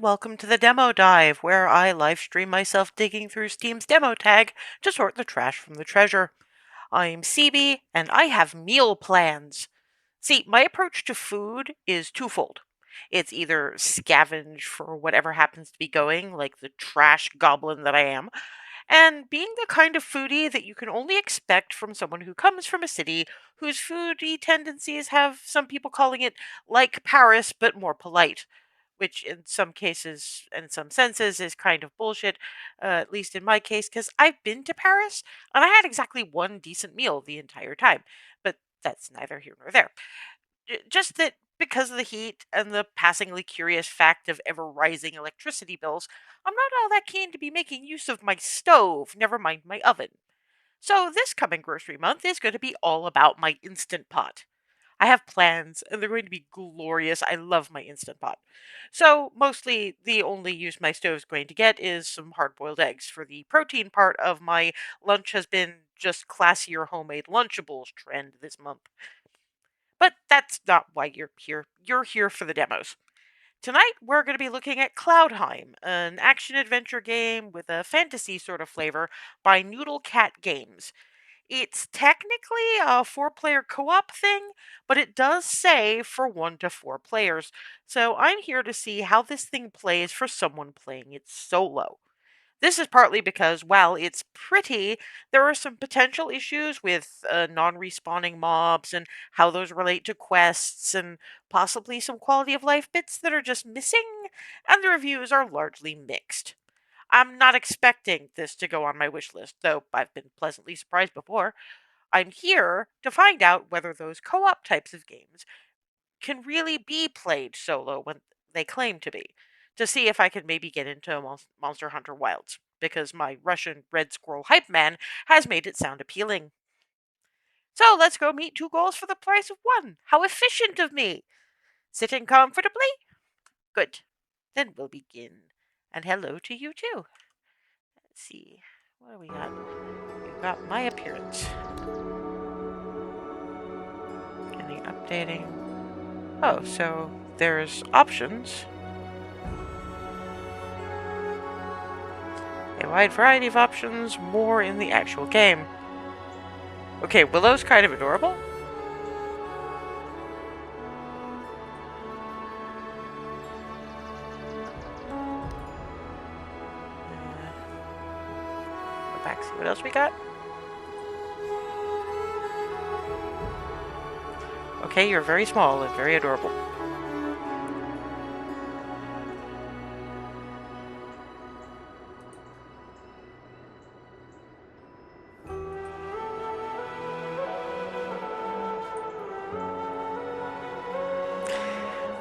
welcome to the Demo Dive, where I live stream myself digging through Steam's demo tag to sort the trash from the treasure. I'm CB, and I have meal plans. See, my approach to food is twofold. It's either scavenge for whatever happens to be going, like the trash goblin that I am, and being the kind of foodie that you can only expect from someone who comes from a city whose foodie tendencies have some people calling it like Paris but more polite, which in some cases and some senses is kind of bullshit, at least in my case, because I've been to Paris and I had exactly one decent meal the entire time. But that's neither here nor there. Just that because of the heat and the passingly curious fact of ever rising electricity bills, I'm not all that keen to be making use of my stove, never mind my oven. So this coming grocery month is going to be all about my Instant Pot. I have plans, and they're going to be glorious. I love my Instant Pot. So, mostly the only use my stove's going to get is some hard boiled eggs. For the protein part of my lunch has been just classier homemade Lunchables trend this month. But that's not why you're here. You're here for the demos. Tonight, we're going to be looking at Cloudheim, an action adventure game with a fantasy sort of flavor by Noodle Cat Games. It's technically a four-player co-op thing, but it does say for 1 to 4 players. So I'm here to see how this thing plays for someone playing it solo. This is partly because, while it's pretty, there are some potential issues with non-respawning mobs and how those relate to quests, and possibly some quality of life bits that are just missing, and the reviews are largely mixed. I'm not expecting this to go on my wish list, though I've been pleasantly surprised before. I'm here to find out whether those co op types of games can really be played solo when they claim to be, to see if I could maybe get into Monster Hunter Wilds, because my Russian Red Squirrel hype man has made it sound appealing. So let's go meet 2 goals for the price of 1. How efficient of me! Sitting comfortably? Good. Then we'll begin. And hello to you too. Let's see. What do we got? We've got my appearance. Getting updating. Oh, so there's options. A wide variety of options, more in the actual game. Okay, Willow's kind of adorable. Go back, see what else we got. Okay, you're very small and very adorable.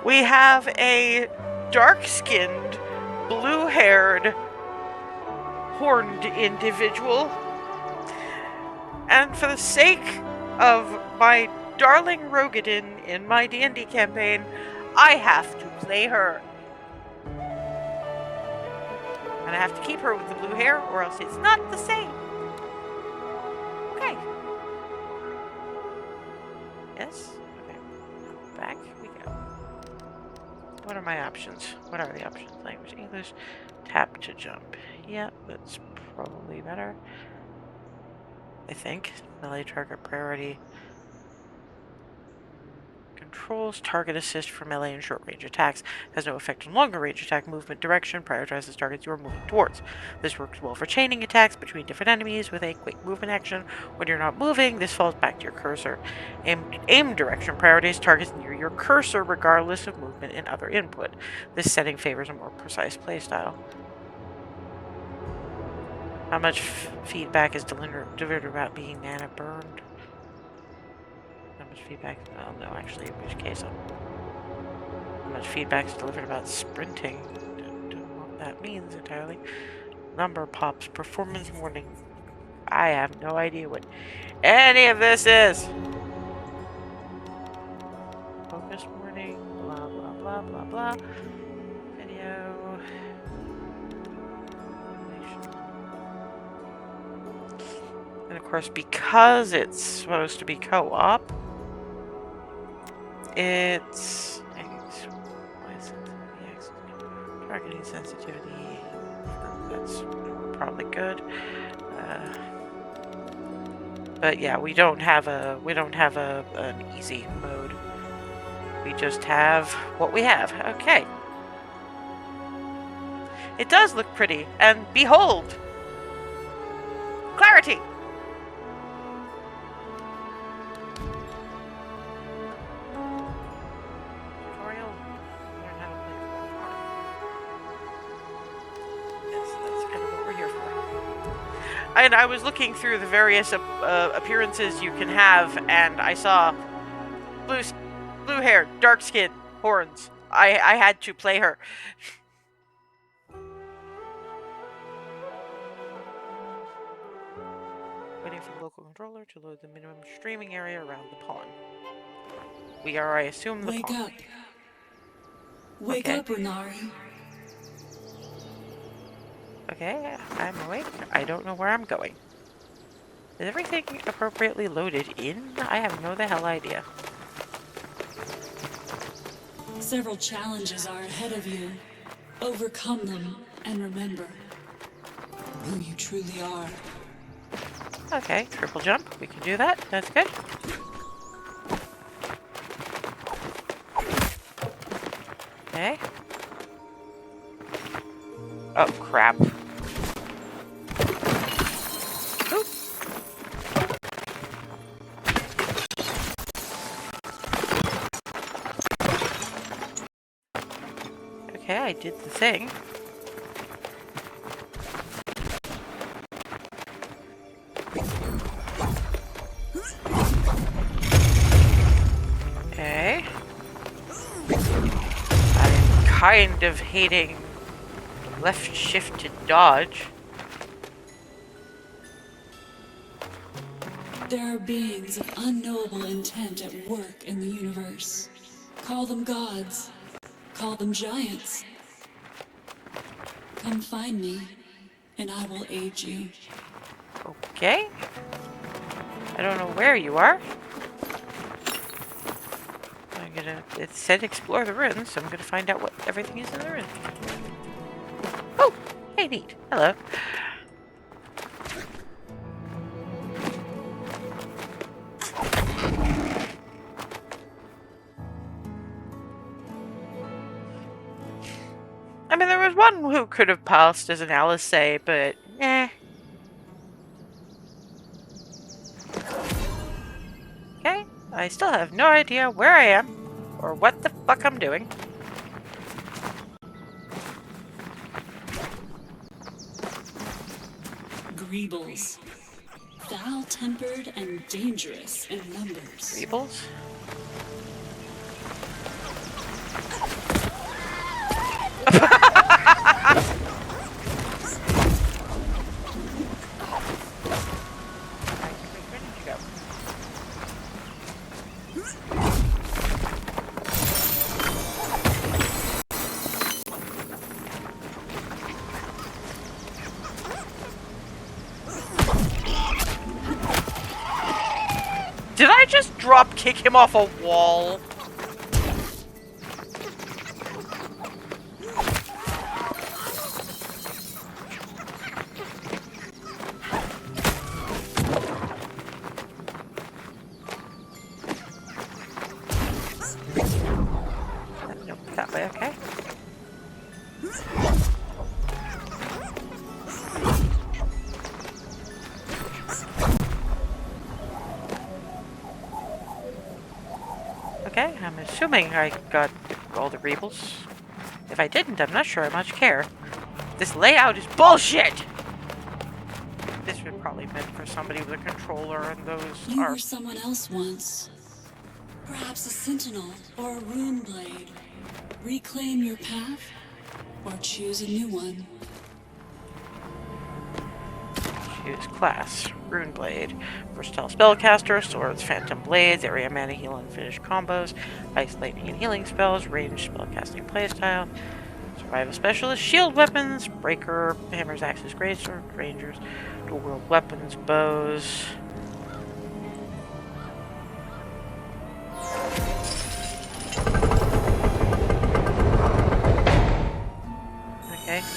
We have a dark-skinned, blue-haired, horned individual. And for the sake of my darling Rogadin in my D&D campaign, I have to play her. And I have to keep her with the blue hair, or else it's not the same. Okay. Yes? Okay. Back we go. What are my options? What are the options? Language, English, tap to jump. Yeah, that's probably better. I think. Melee target priority. Controls target assist for melee and short range attacks. Has no effect on longer range attack movement direction. Prioritizes targets you are moving towards. This works well for chaining attacks between different enemies with a quick movement action. When you're not moving, this falls back to your cursor. Aim direction priorities targets near your cursor regardless of movement and other input. This setting favors a more precise playstyle. How much feedback is delivered about being mana burned? How much feedback? Oh no, actually, in which case, how much feedback is delivered about sprinting? Don't know what that means entirely. Number pops, performance warning. I have no idea what any of this is. Focus warning, blah blah blah blah blah. Video. And of course, because it's supposed to be co-op, it's targeting Speed sensitivity. That's probably good. But yeah, we don't have an easy mode. We just have what we have. Okay. It does look pretty, and behold! Clarity! Tutorial. Learn how to play Cloudheim. Yes, that's kind of what we're here for. And I was looking through the various appearances you can have, and I saw blue hair, dark skin, horns. I had to play her. Waiting for the local controller to load the minimum streaming area around the pawn. We are, I assume, the pawn. Wake up. Wake up, Renari. Okay, I'm awake. I don't know where I'm going. Is everything appropriately loaded in? I have no the hell idea. Several challenges are ahead of you. Overcome them and remember who you truly are. Okay, triple jump. We can do that. That's good. Okay. Oh, crap. Oop. Okay, I did the thing. Okay. I'm kind of hating left shift to dodge. There are beings of unknowable intent at work in the universe. Call them gods. Call them giants. Come find me, and I will aid you. Okay. I don't know where you are. It said explore the ruins, so I'm gonna find out what everything is in the ruins. Oh! Hey, neat. Hello. I mean, there was one who could have passed as an Alisei, but eh. Okay, I still have no idea where I am, or what the fuck I'm doing. Greebles. Foul-tempered and dangerous in numbers. Greebles? Where did you go? Did I just drop kick him off a wall? Nope, that way, okay. Okay, I'm assuming I got all the Rebels. If I didn't, I'm not sure I much care. This layout is bullshit! This was probably meant for somebody with a controller, and those You are... were someone else once. Perhaps a sentinel or a rune blade. Reclaim your path, or choose a new one. Choose class. Runeblade. Versatile spellcaster, swords, phantom blades, area mana heal and finish combos, ice, lightning, and healing spells, ranged spellcasting playstyle, survival specialist, shield weapons, breaker, hammers, axes, greatsword, rangers, dual world weapons, bows.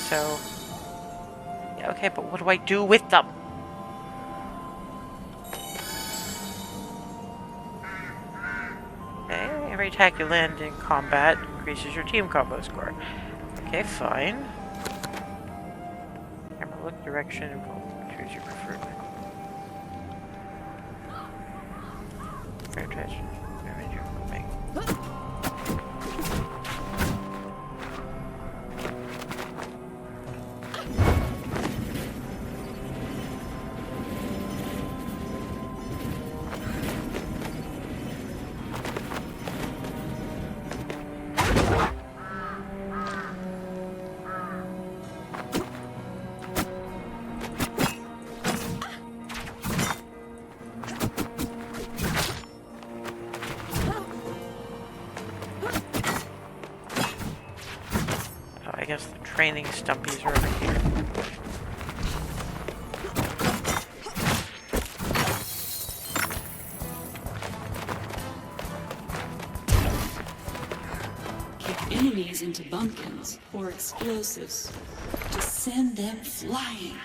so... Yeah, okay, but what do I do with them? Okay, every attack you land in combat increases your team combo score. Okay, fine. Camera look, direction, choose your preferred. Fair touch. Damage you're moving. I guess the training stumpies are over here. Kick enemies into bumpkins or explosives to send them flying.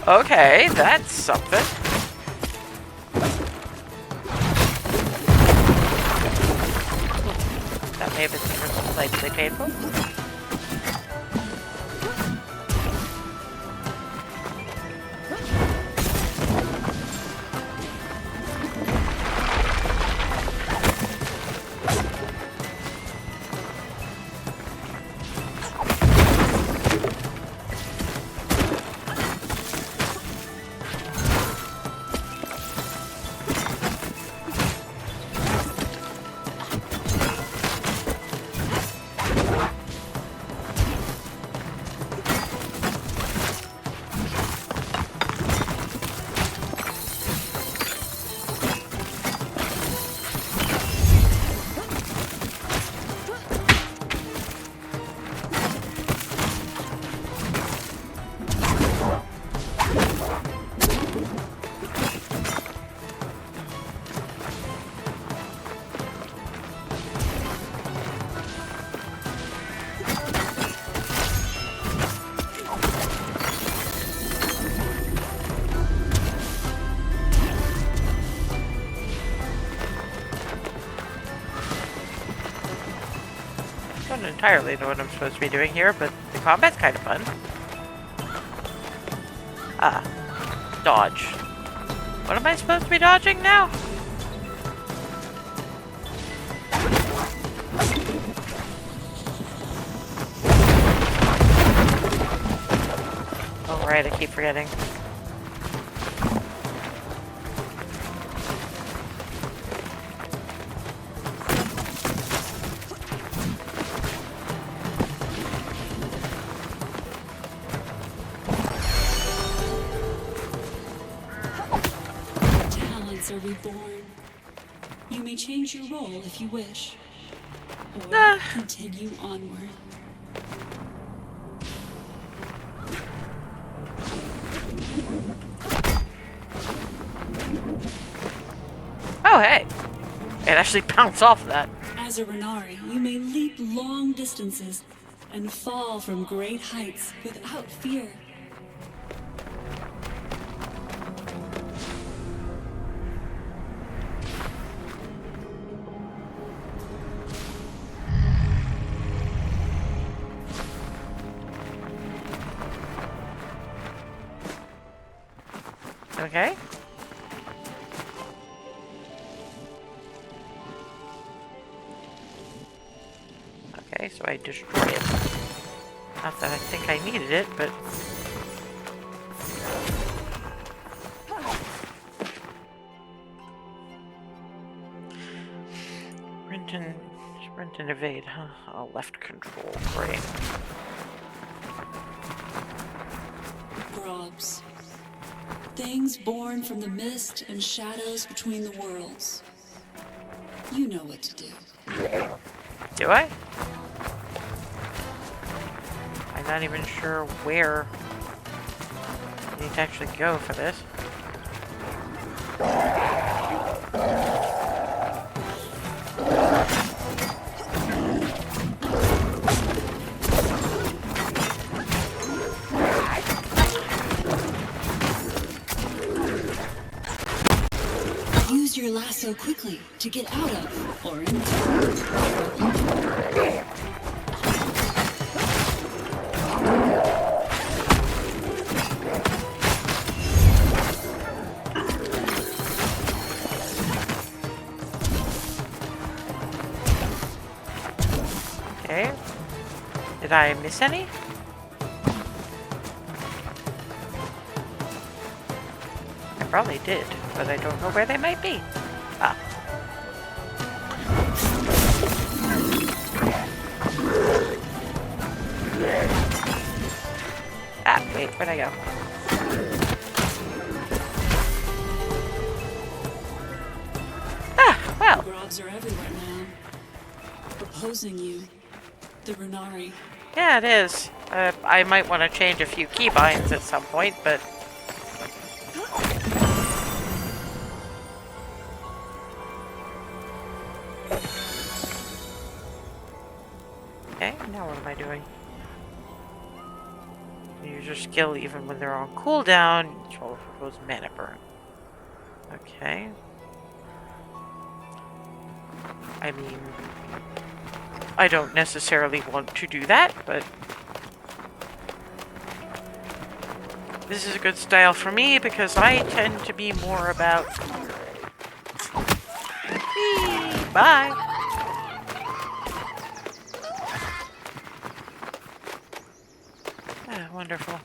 Okay, that's something. That may have been slightly painful. I don't entirely know what I'm supposed to be doing here, but the combat's kind of fun. Ah, dodge. What am I supposed to be dodging now? Oh right, I keep forgetting. Are reborn. You may change your role if you wish, or continue onward. Oh hey! It actually bounced off of that. As a Renari, you may leap long distances and fall from great heights without fear. Okay. Okay, so I destroy it. Not that I think I needed it, but... Renton Rent and evade, huh? Oh, left control, great. Grubs. Things born from the mist and shadows between the worlds. You know what to do. Do I? I'm not even sure where I need to actually go for this. Use your lasso quickly to get out of or into. Okay. Did I miss any? I probably did, but I don't know where they might be. Ah. Ah, wait, where'd I go? Ah, well. Grubs are everywhere now. Opposing you. The Renari. Yeah, it is. I might want to change a few keybinds at some point, but... Okay, now what am I doing? Use your skill even when they're on cooldown. Control proposed mana burn. Okay. I mean... I don't necessarily want to do that, but... This is a good style for me because I tend to be more about... Whee! Bye! Ah, wonderful.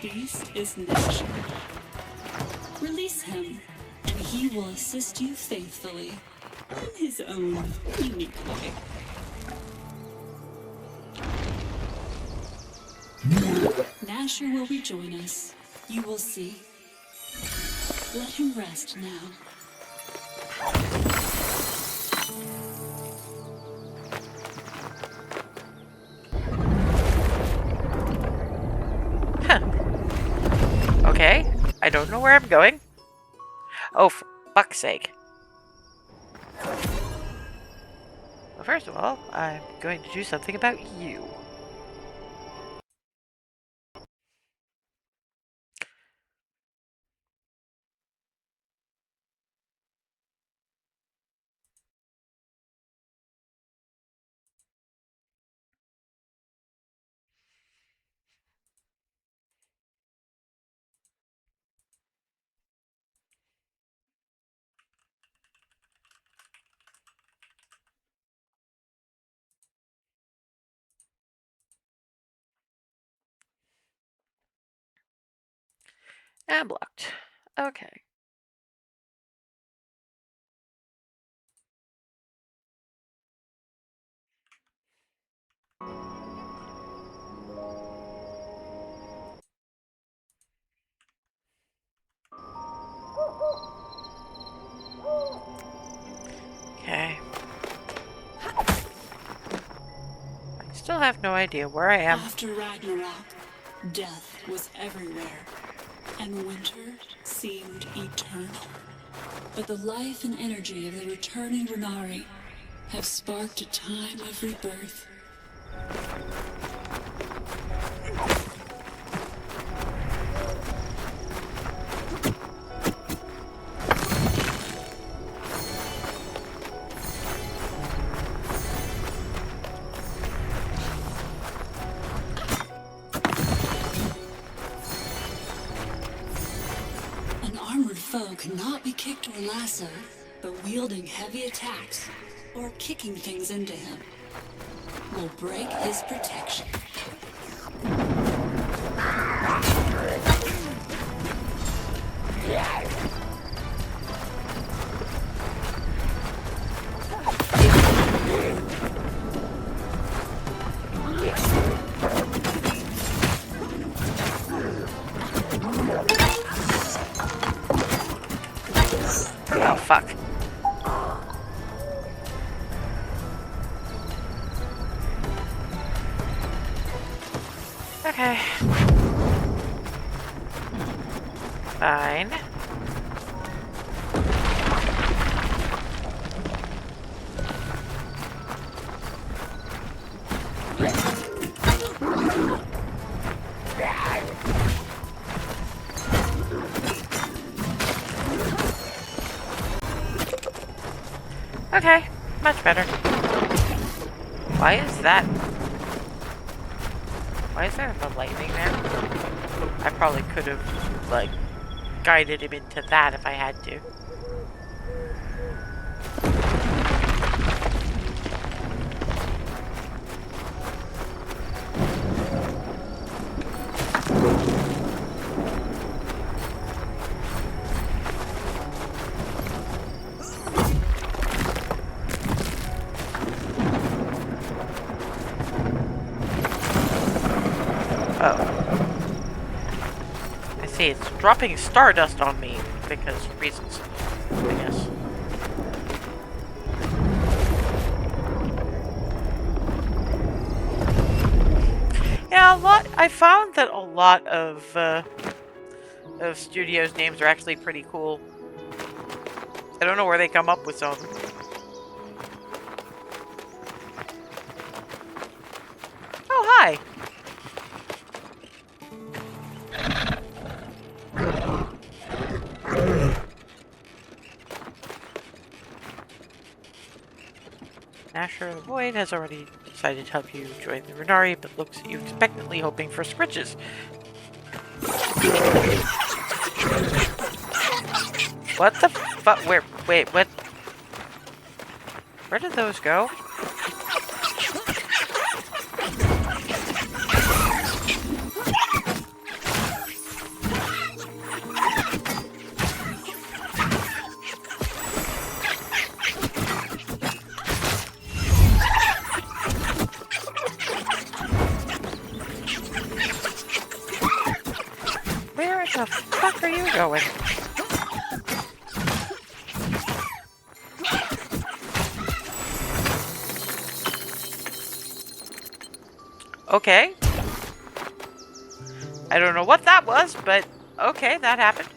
Beast is nature. Release him, and he will assist you faithfully in his own unique way. Nasher will rejoin us. You will see. Let him rest now. Okay, I don't know where I'm going. Oh, for fuck's sake. Well, first of all, I'm going to do something about you. And blocked. Okay. Okay. I still have no idea where I am. After Ragnarok, death was everywhere, and winter seemed eternal. But the life and energy of the returning Renari have sparked a time of rebirth. cannot be kicked or lassoed, but wielding heavy attacks or kicking things into him will break his protection. Oh, fuck. Okay. Fine. Okay, much better. Why is that? Why is there the lightning there? I probably could have, like, guided him into that if I had to. It's dropping stardust on me because reasons, I guess. Yeah, I found that a lot of studios' names are actually pretty cool. I don't know where they come up with some. Oh, hi. Asher the Void has already decided to help you join the Renari, but looks at you expectantly, hoping for scritches. What the fuck? Wait, what? Where did those go? Where the fuck are you going? Okay. I don't know what that was, but okay, that happened.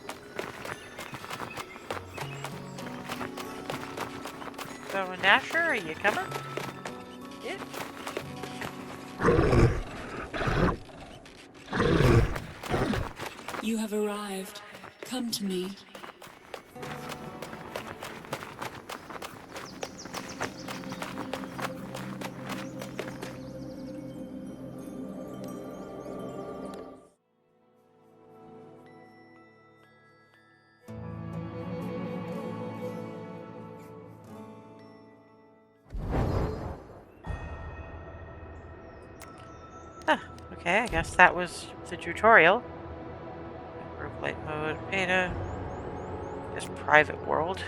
So, Nasher, are you coming? Yeah. You have arrived. Come to me. Okay, I guess that was the tutorial. Roguelite mode, beta. This private world.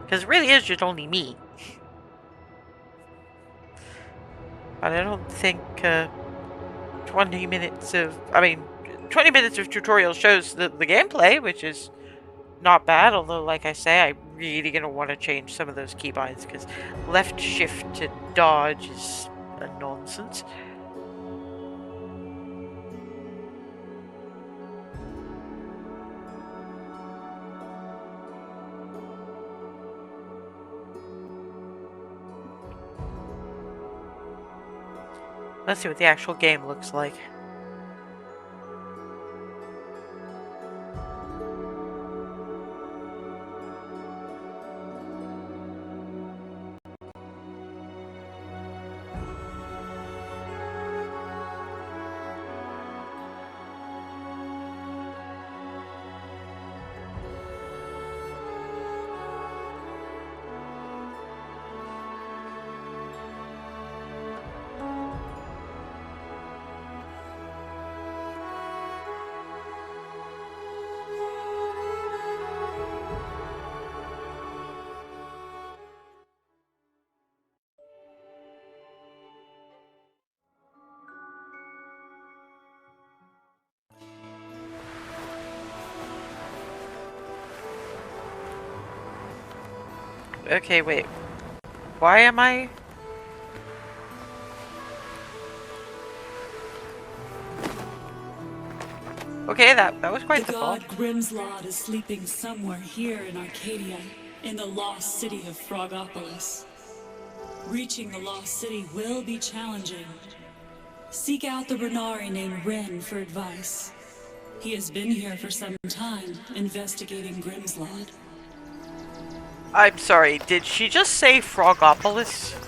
Because it really is just only me. But I don't think 20 minutes of... 20 minutes of tutorial shows the gameplay, which is not bad. Although, like I say, I'm really going to want to change some of those keybinds, because left shift to dodge is a nonsense. Let's see what the actual game looks like. Okay, wait. Why am I... Okay, that was quite the fall. God Grimslod is sleeping somewhere here in Arcadia, in the lost city of Frogopolis. Reaching the lost city will be challenging. Seek out the Renari named Ren for advice. He has been here for some time, investigating Grimslod. I'm sorry, did she just say Frogopolis?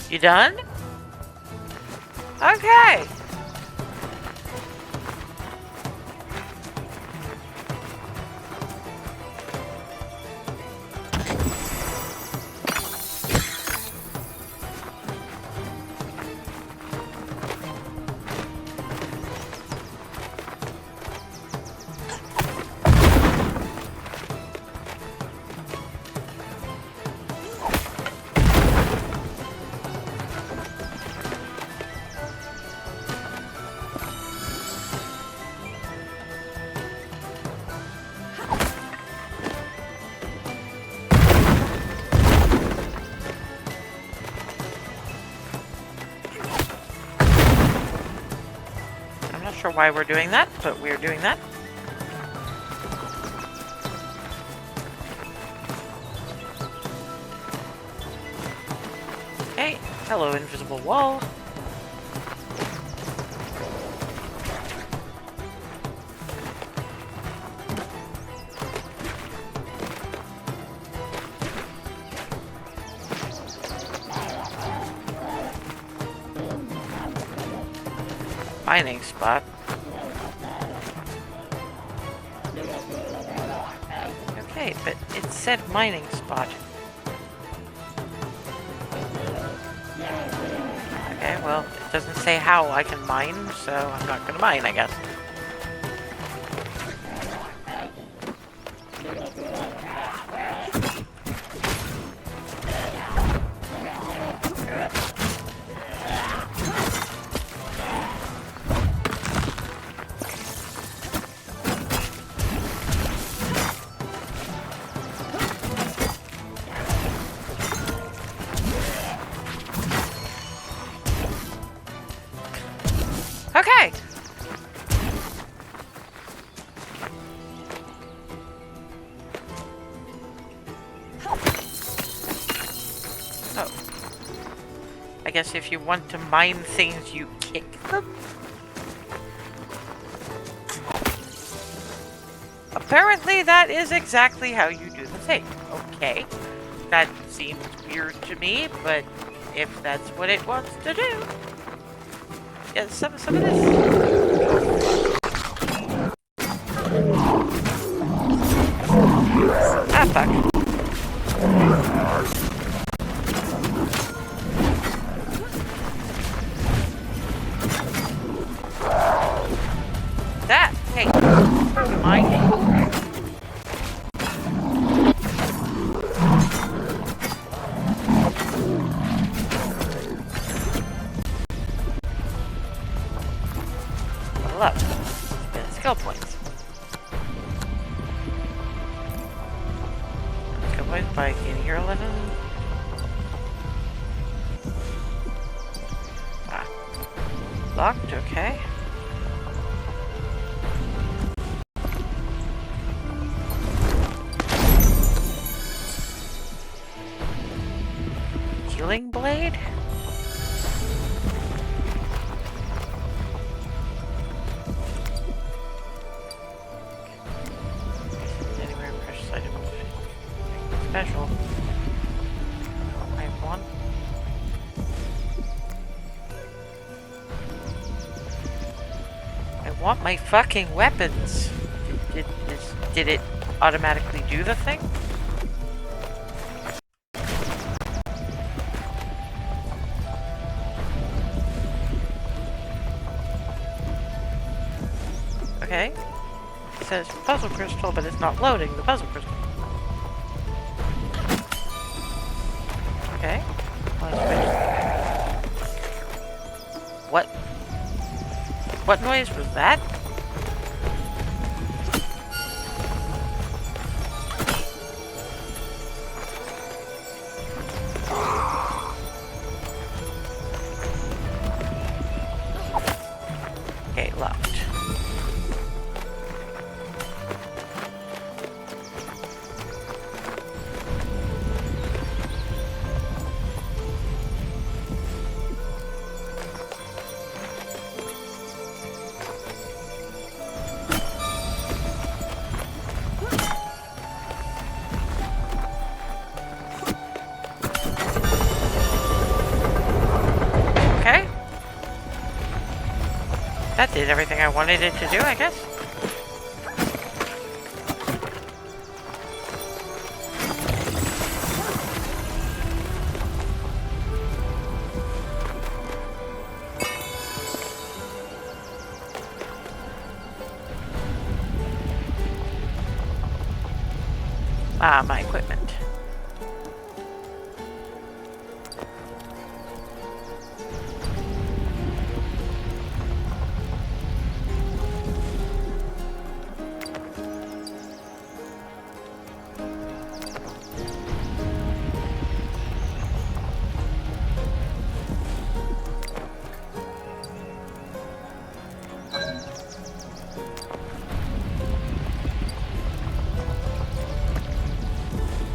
You done? Okay. I'm not sure why we're doing that, but we're doing that. Hey, hello, invisible wall. Mining spot. Okay, but it said mining spot. Okay, well, it doesn't say how I can mine, so I'm not gonna mine, I guess. Okay! Oh. I guess if you want to mine things, you kick them? Apparently that is exactly how you do the thing. Okay. That seems weird to me, but if that's what it wants to do... Yeah, some of this... Ah, fuck. That, hey, mining. Level up. Spend skill points. Skill points by gaining your 11. Ah. Locked, okay. Healing blade? special. I want my fucking weapons. Did it automatically do the thing? Okay. It says puzzle crystal, but it's not loading the puzzle crystal. Okay. What? What noise was that? Okay, locked. Okay. That did everything I wanted it to do, I guess. Ah, my equipment.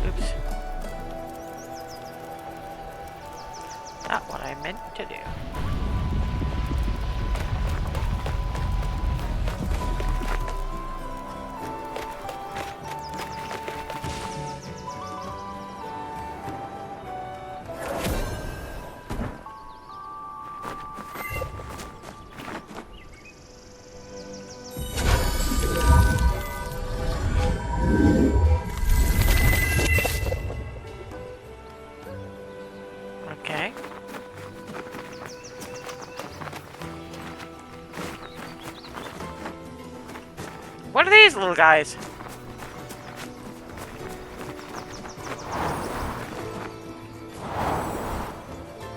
Oops. Not what I meant to do. Okay. What are these little guys?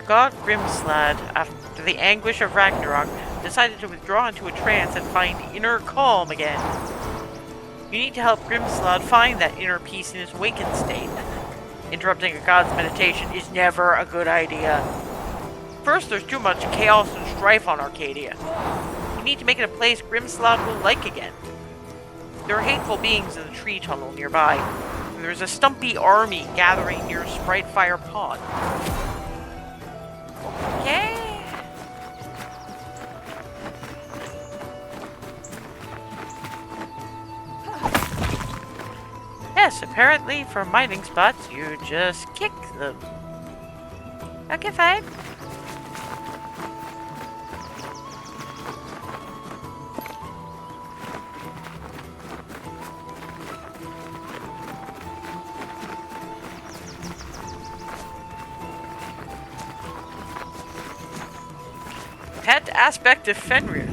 God Grimslad, after the anguish of Ragnarok, decided to withdraw into a trance and find inner calm again. You need to help Grimslad find that inner peace in his awakened state. Interrupting a god's meditation is never a good idea. First, there's too much chaos and strife on Arcadia. You need to make it a place Grimslad will like again. There are hateful beings in the tree tunnel nearby, and there's a stumpy army gathering near Spritefire Pond. Okay. Yes, apparently for mining spots, you just kick them. Okay, fine. Pet aspect of Fenrir.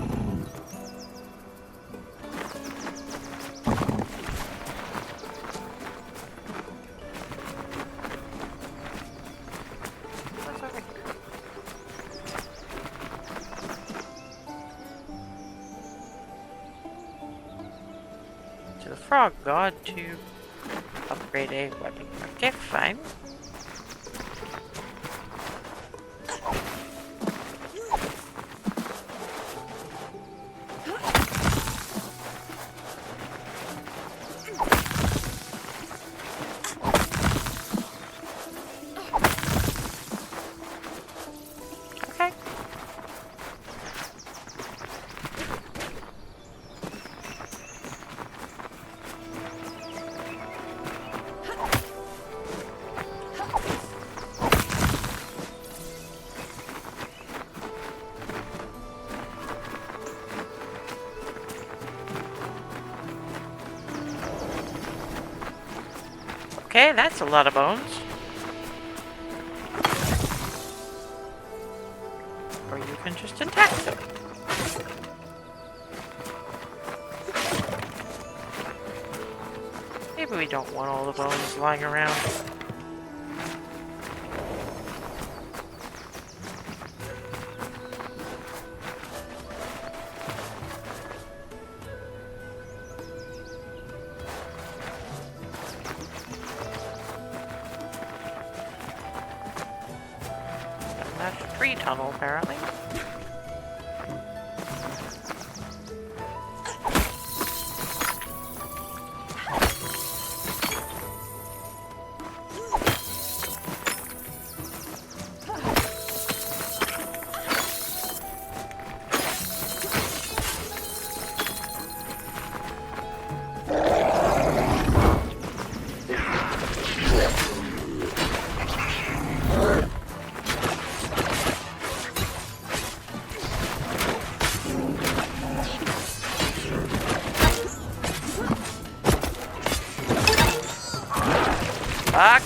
To the frog god to upgrade a weapon. Okay, fine. Okay. Okay, that's a lot of bones. Or you can just attack them. Maybe we don't want all the bones lying around. That's a tree tunnel, apparently. Fuck!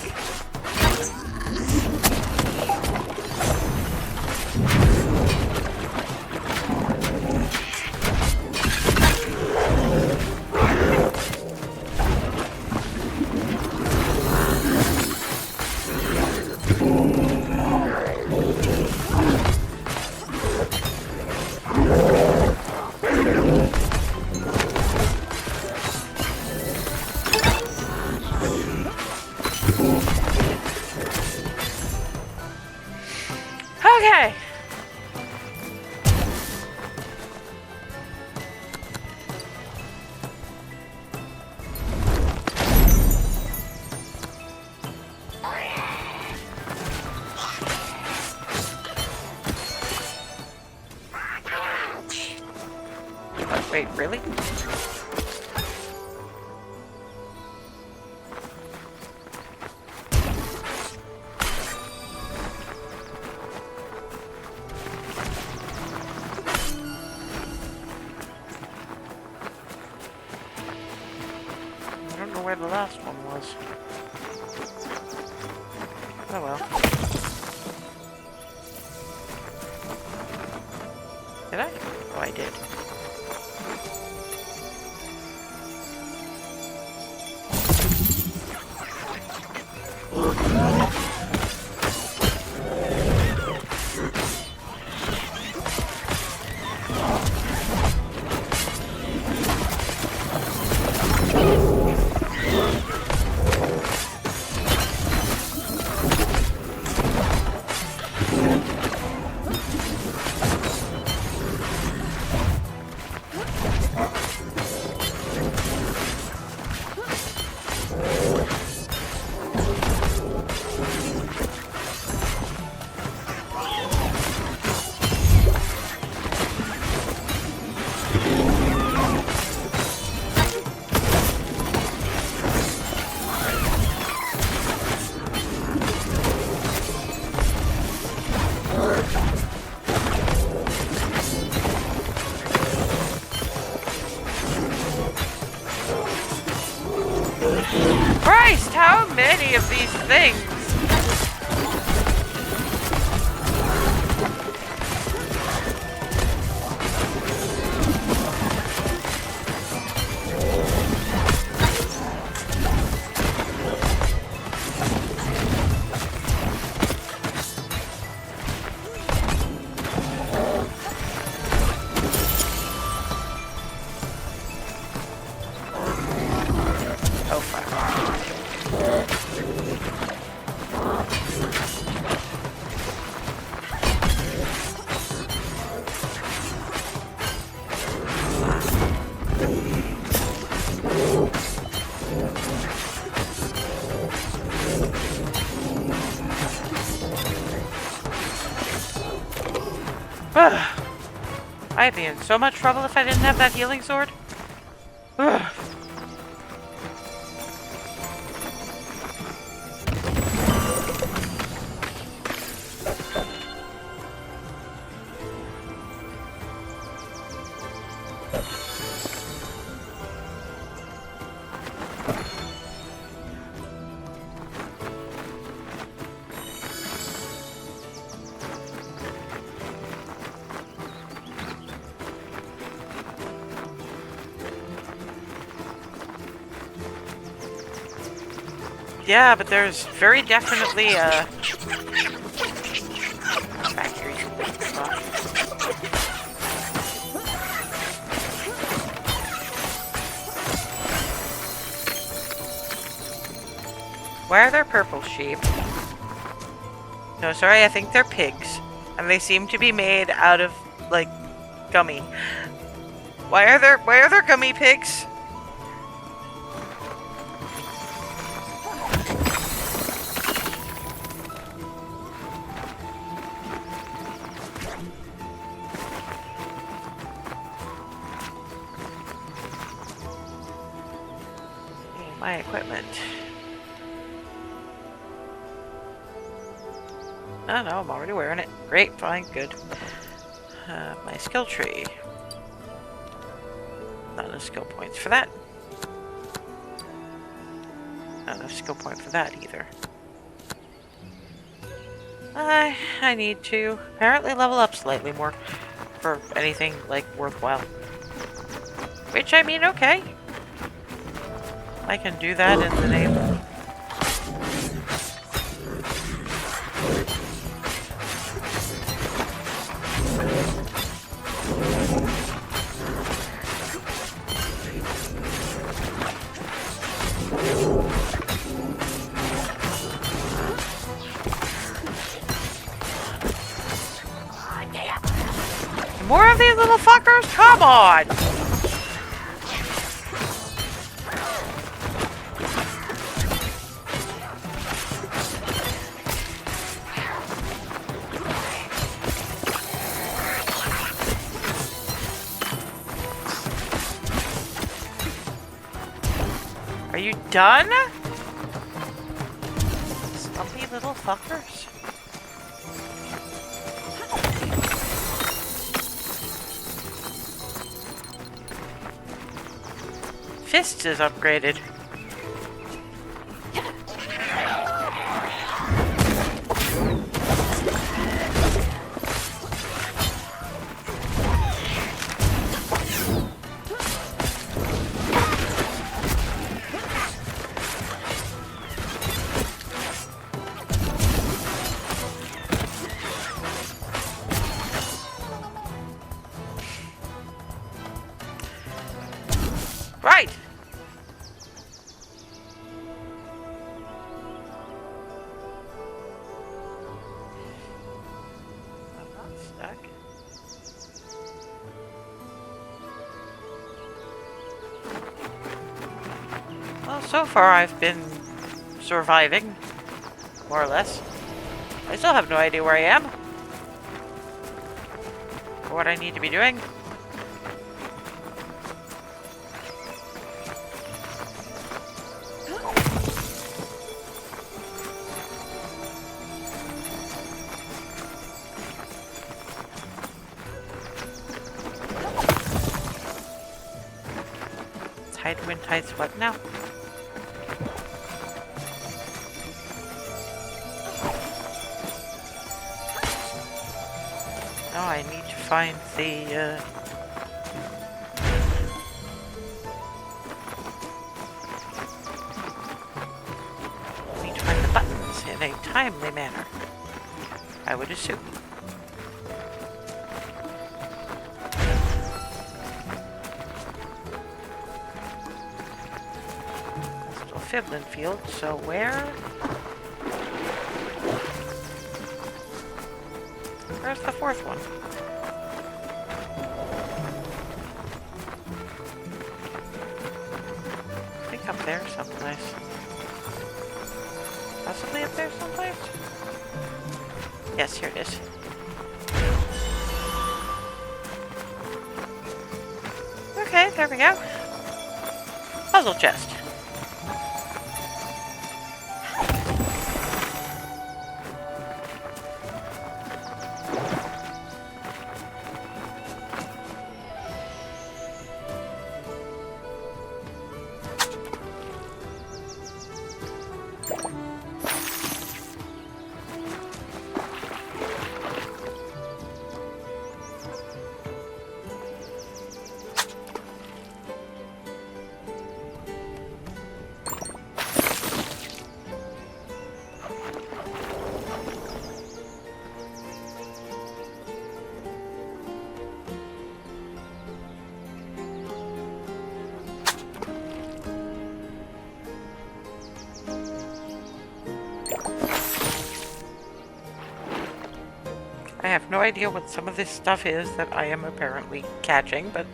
Okay. Wait, really? I don't know where the last one was. Oh well. Did I? Oh, I did. Christ, how many of these things? Oh, fuck. I'd be in so much trouble if I didn't have that healing sword. Ugh. Yeah, but there's very definitely a factory spot. Why are there purple sheep? No, sorry, I think they're pigs. And they seem to be made out of, like, gummy. Why are there gummy pigs? Okay, my equipment. Oh no, I'm already wearing it. Great, fine, good. My skill tree. Not enough skill points for that. Not enough skill point for that either. I need to apparently level up slightly more for anything, like, worthwhile. Which, I mean, okay. I can do that in the name. More of these little fuckers? Come on! Are you done? Stumpy little fuckers. Fists is upgraded. Right! I'm not stuck. Well, so far I've been surviving, more or less. I still have no idea where I am. Or what I need to be doing. Tide wind tides what now? Now I need to find the need to find the buttons in a timely manner, I would assume. Still Fiblin Field, so where? Where's the fourth one? I think up there someplace. Possibly up there someplace? Yes, here it is. Okay, there we go. Puzzle chest. have no idea what some of this stuff is that I am apparently catching, but...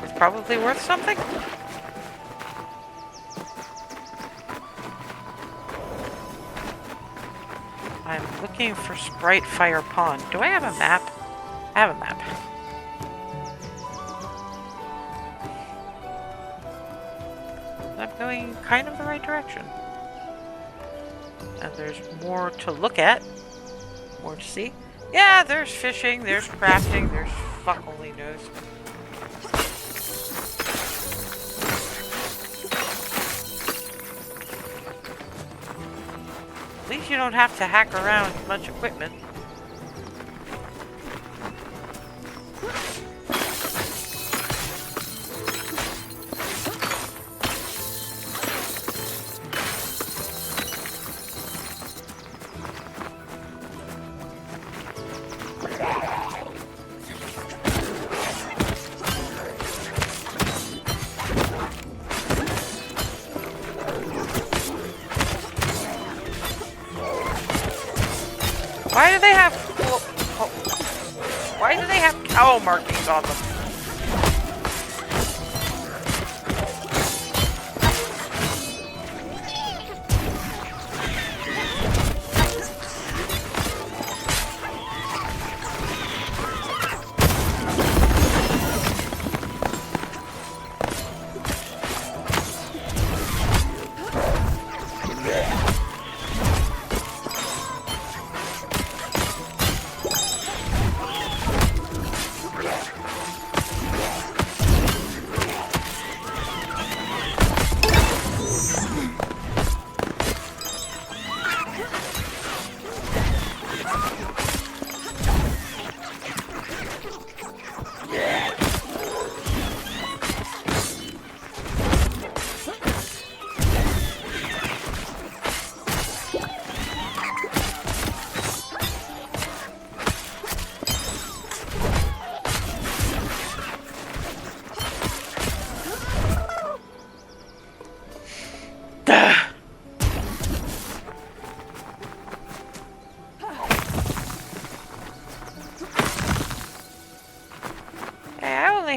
it's probably worth something? I'm looking for Sprite Fire Pond. Do I have a map? I have a map. I'm going kind of the right direction. And there's more to look at. More to see. Yeah, there's fishing, there's crafting, there's fuck only knows. At least you don't have to hack around much equipment. Why do they have why do they have cow markings on them?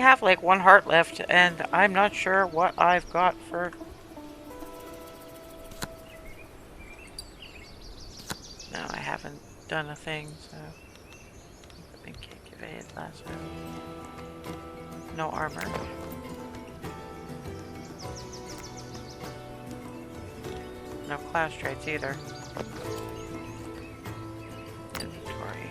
Have like one heart left, and I'm not sure what I've got for... No, I haven't done a thing, so... I think I give a hit lasso. No armor. No class traits either. Inventory.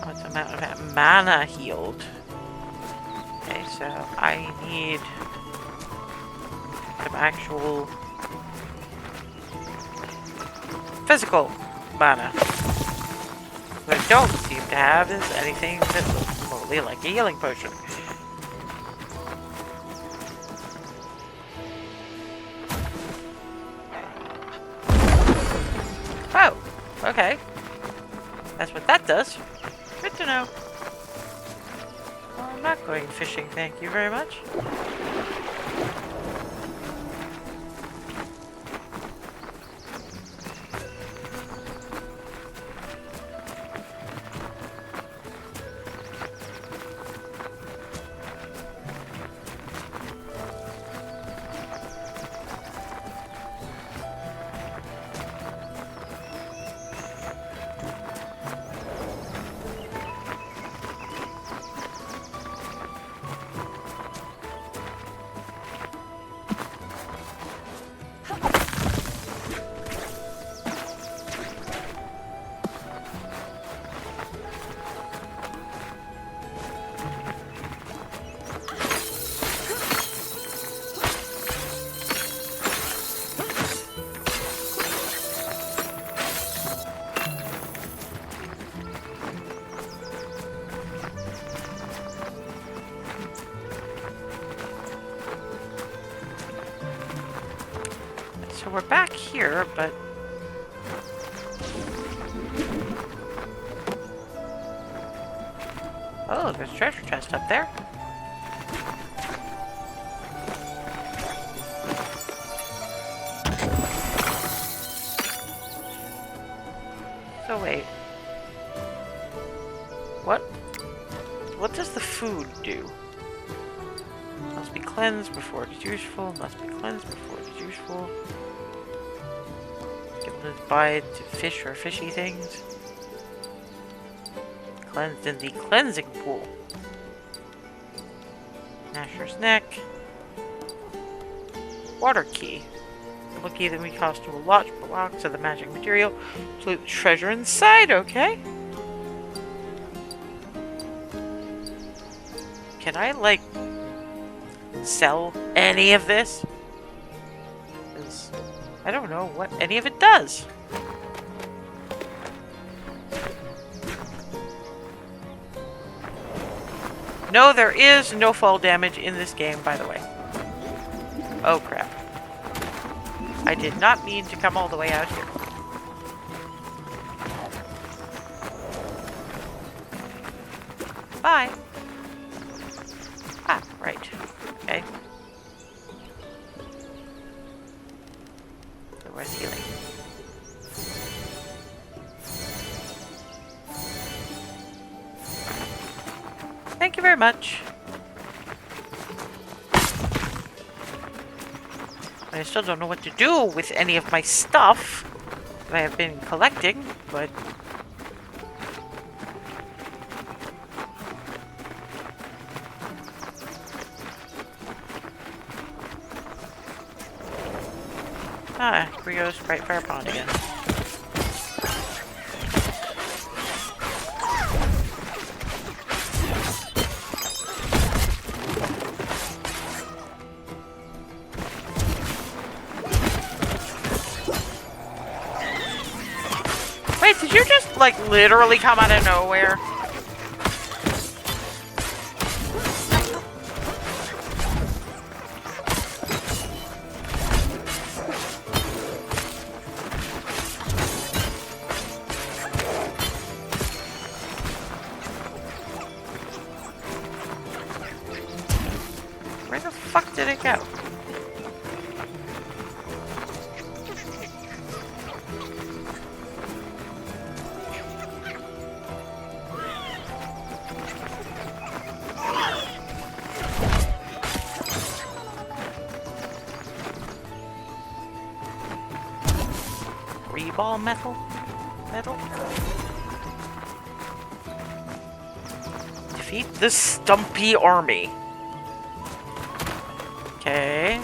What's the amount of that mana healed? Okay, so I need some actual physical mana. What I don't seem to have is anything that looks remotely like a healing potion. Oh, okay. That's what that does. Good to know. Well, I'm not going fishing, thank you very much. So we're back here, but... Oh, there's a treasure chest up there. So wait. What does the food do? Must be cleansed before it is useful. Must be cleansed before it is useful. Given to buy to fish or fishy things. Cleansed in the cleansing pool. Gnasher's neck. Water key. The key that we costume will launch blocks of the magic material. Loot treasure inside, okay? Can I, like, sell any of this? 'Cause I don't know what any of it does. No, there is no fall damage in this game, by the way. Oh, crap. I did not mean to come all the way out here. Bye. Ah, right. Okay. So where's healing? Thank you very much. I still don't know what to do with any of my stuff that I have been collecting, but... Ah, here goes Bright Fire Pond again. Wait, did you just, like, literally come out of nowhere? Where the fuck did it go? Ball metal? Defeat the Stumpy army. Okay.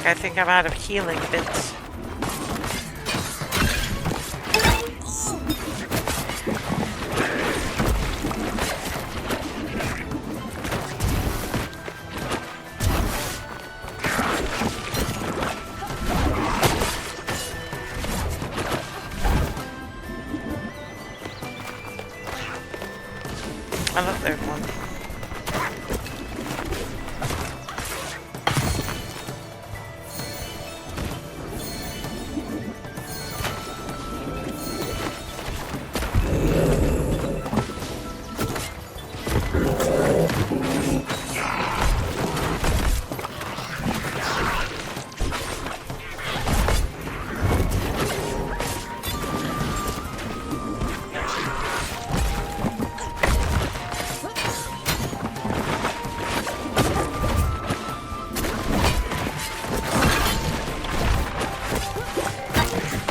back. I think I'm out of healing bits. I love there's one.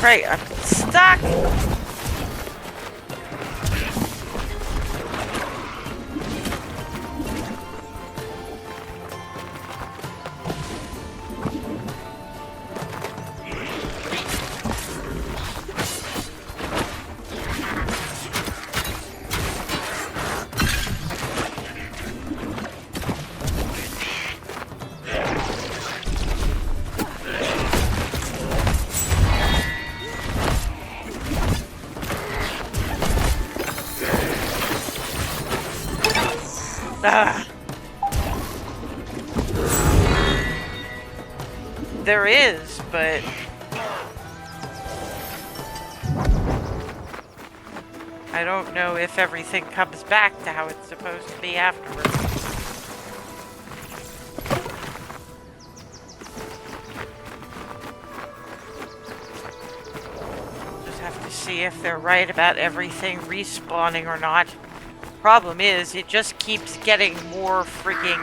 Right, I'm stuck! Ah. There is, but I don't know if everything comes back to how it's supposed to be afterwards. Just have to see if they're right about everything respawning or not. Problem is, it just keeps getting more freaking...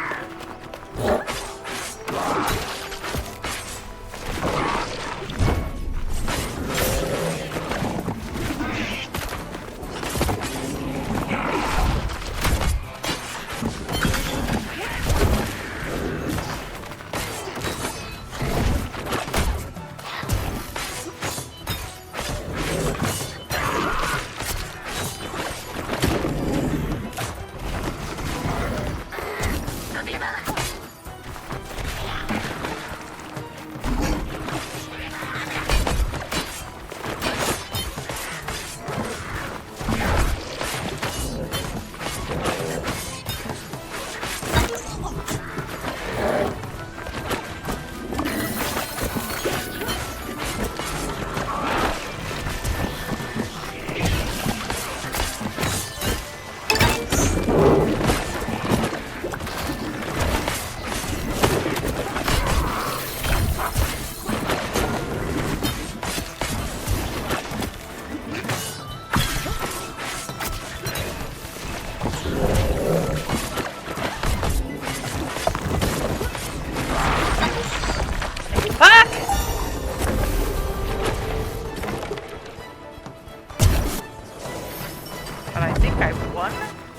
But I think I won,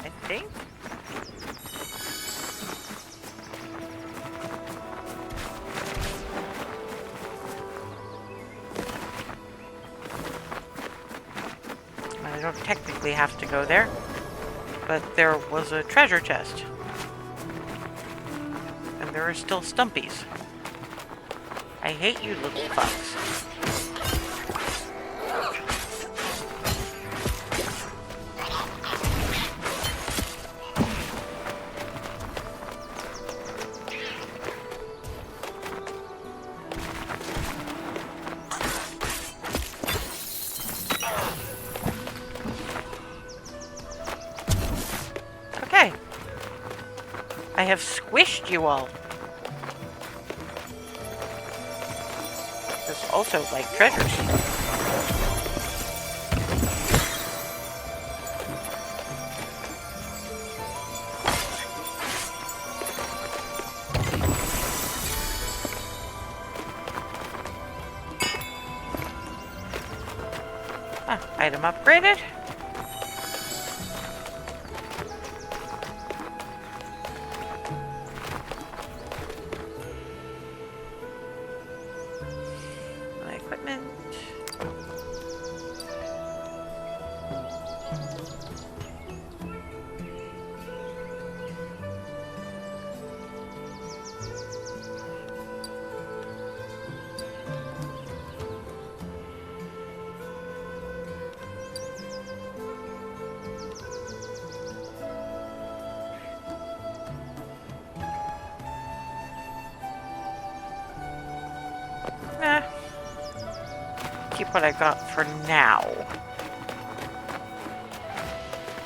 I think. I don't technically have to go there, but there was a treasure chest. And there are still stumpies. I hate you little fucks. Okay. I have squished you all. There's also, like, treasures. Ah, item upgraded. keep what I got for now.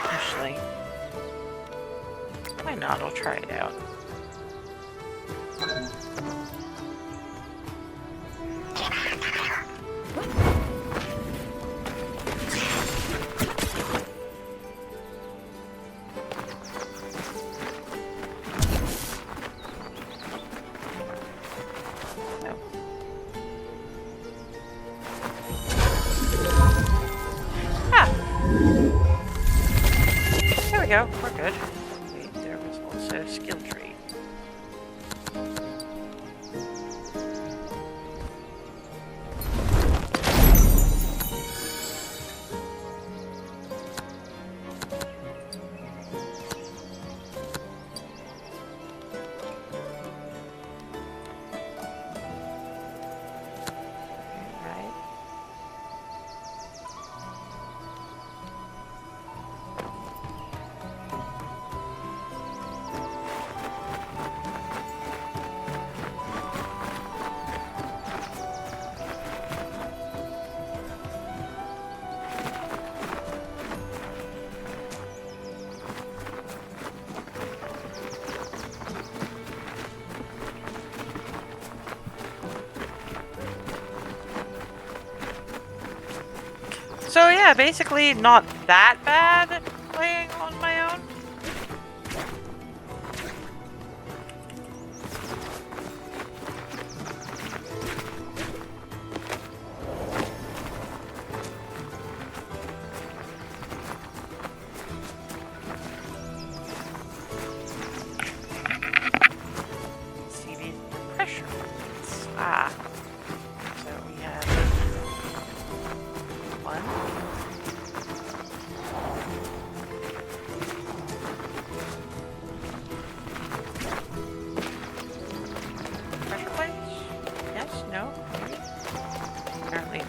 Actually, why not? I'll try it out. There we go, we're good. Wait, there was also a skill tree. So yeah, basically not that bad playing on my own. See these pressure points. Ah. So we have one. Pressure plates? Yes? No? Maybe? Apparently no.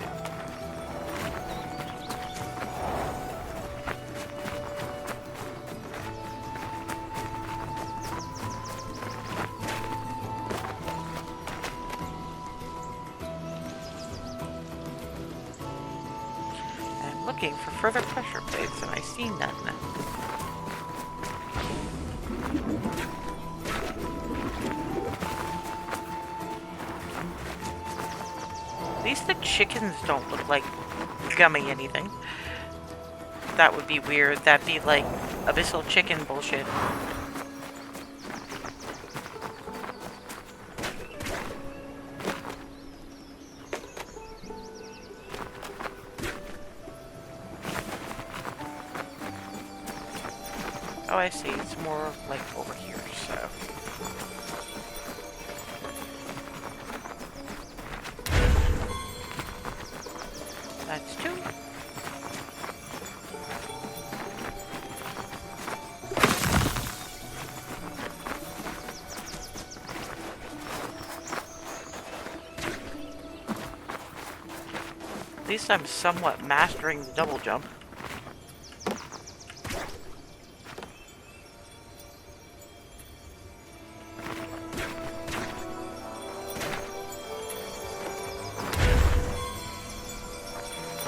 I'm looking for further pressure plates and I see none. At least the chickens don't look like gummy anything. That would be weird. That'd be like abyssal chicken bullshit. Oh, I see. It's more like over here, so. That's two. At least I'm somewhat mastering the double jump.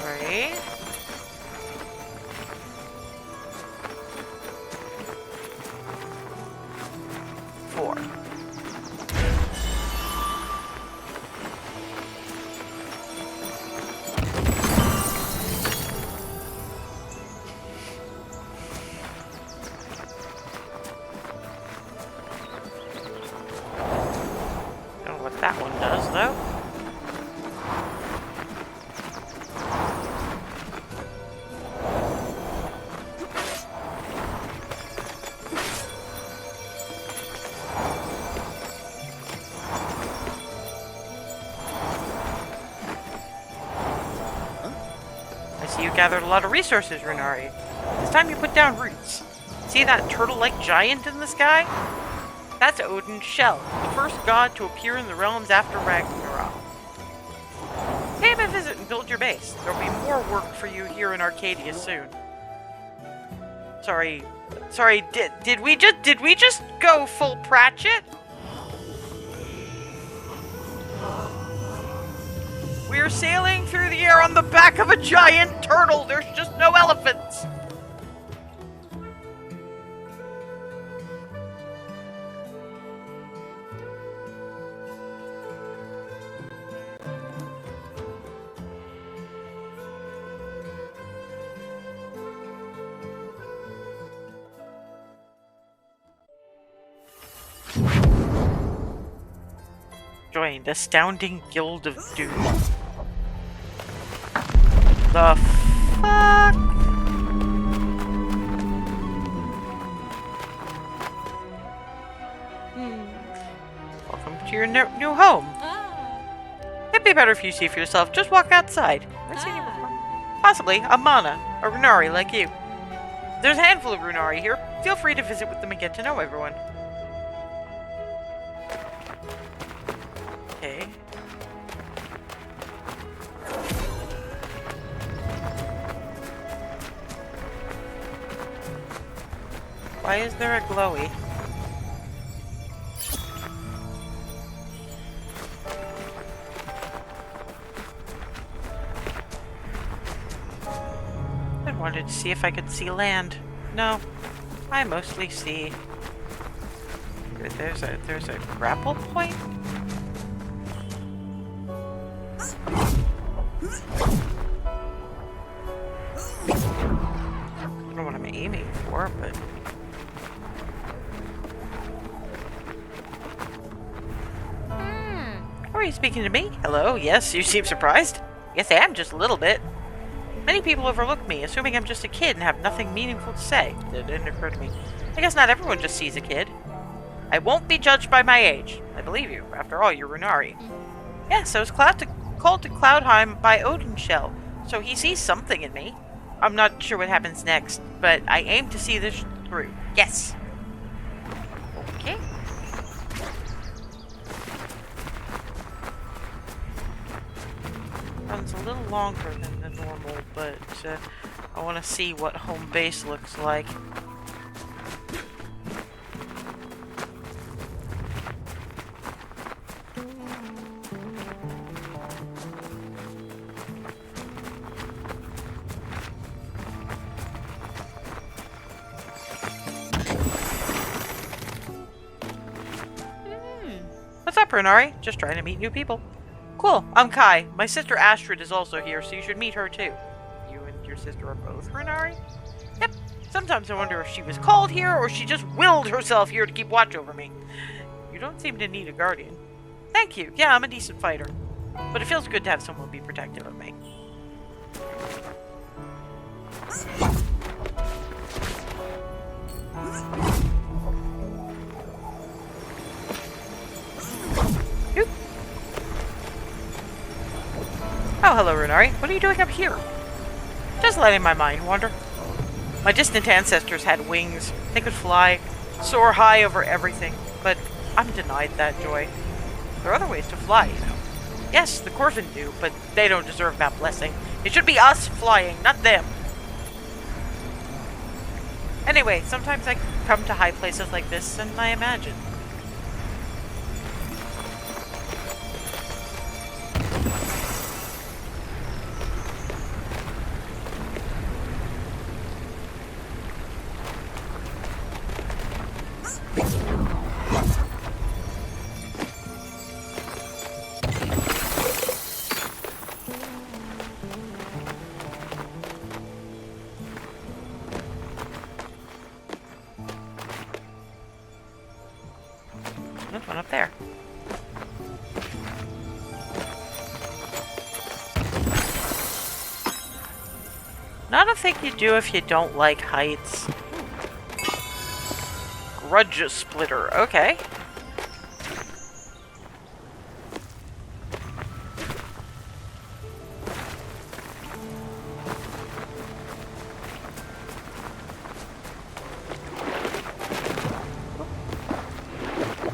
Three. Four. Don't know what that one does, though. I see you gathered a lot of resources, Renari. It's time you put down roots. See that turtle-like giant in the sky? That's Odin's shell, the first god to appear in the realms after Ragnarok. Pay him a visit and build your base. There'll be more work for you here in Arcadia soon. Sorry, did we just go full Pratchett? We're sailing through the air on the back of a giant turtle. There's just no elephants. Joined Astounding Guild of Doom. The fuck? Welcome to your new home. It'd be better if you see for yourself. Just walk outside. I've seen you before. Possibly a mana, a Runari like you. There's a handful of Runari here. Feel free to visit with them and get to know everyone. Okay. Why is there a glowy? I wanted to see if I could see land. No, I mostly see. There's a grapple point. I don't know what I'm aiming for, but. Are you speaking to me? Hello? Yes, you seem surprised. Yes, I am, just a little bit. Many people overlook me, assuming I'm just a kid and have nothing meaningful to say. It didn't occur to me. I guess not everyone just sees a kid. I won't be judged by my age. I believe you. After all, you're Runari. Yes, I was called to Cloudheim by Odin Shell, so he sees something in me. I'm not sure what happens next, but I aim to see this through. Yes. Okay. Runs a little longer than the normal, but I want to see what home base looks like. What's up, Runari? Just trying to meet new people. Cool, I'm Kai. My sister Astrid is also here, so you should meet her too. You and your sister are both Runari? Yep. Sometimes I wonder if she was called here or she just willed herself here to keep watch over me. You don't seem to need a guardian. Thank you. Yeah, I'm a decent fighter. But it feels good to have someone be protective of me. Oop. Oh, hello, Runari. What are you doing up here? Just letting my mind wander. My distant ancestors had wings. They could fly, soar high over everything, but I'm denied that joy. There are other ways to fly, you know. Yes, the Corvin do, but they don't deserve that blessing. It should be us flying, not them. Anyway, sometimes I come to high places like this and I imagine. There's one up there. Not a thing you do if you don't like heights. Grudge splitter, okay.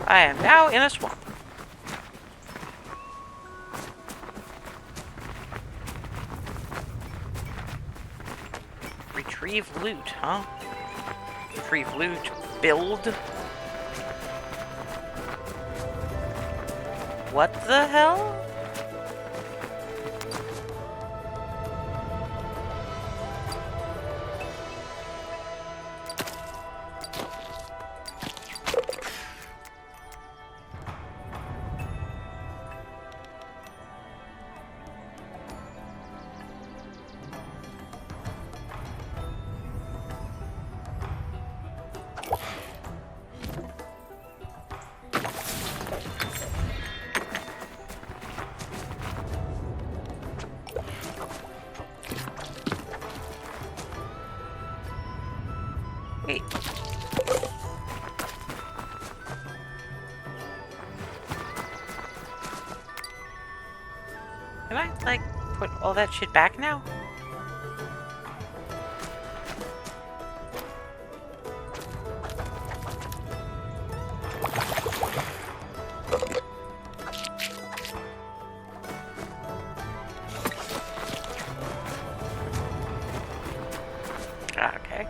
I am now in a swamp. Retrieve loot, huh? Retrieve loot. Build. What the hell? Can I, like, put all that shit back now? Okay.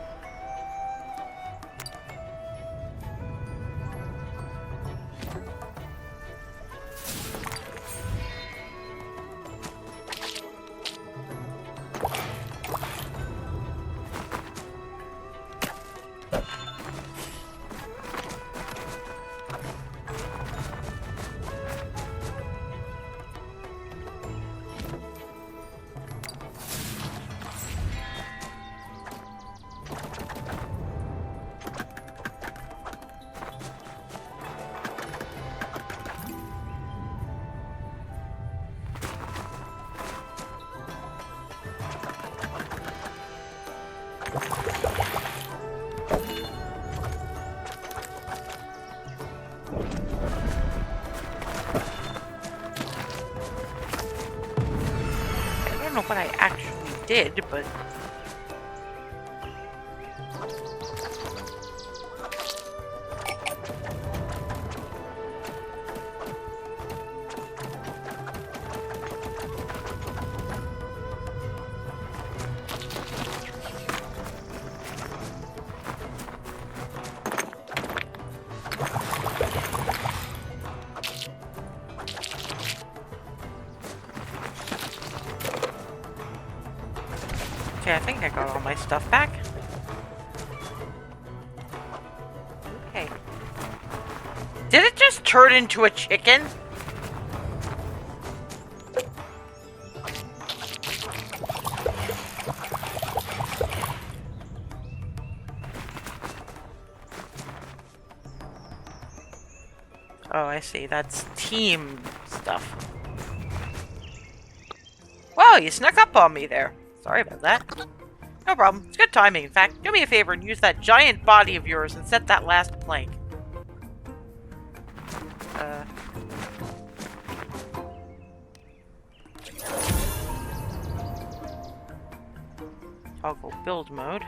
I don't know what I actually did, but... Okay, I think I got all my stuff back. Okay. Did it just turn into a chicken? Oh, I see. That's team stuff. Wow, you snuck up on me there. Sorry about that. No problem. It's good timing. In fact, do me a favor and use that giant body of yours and set that last plank. Toggle build mode.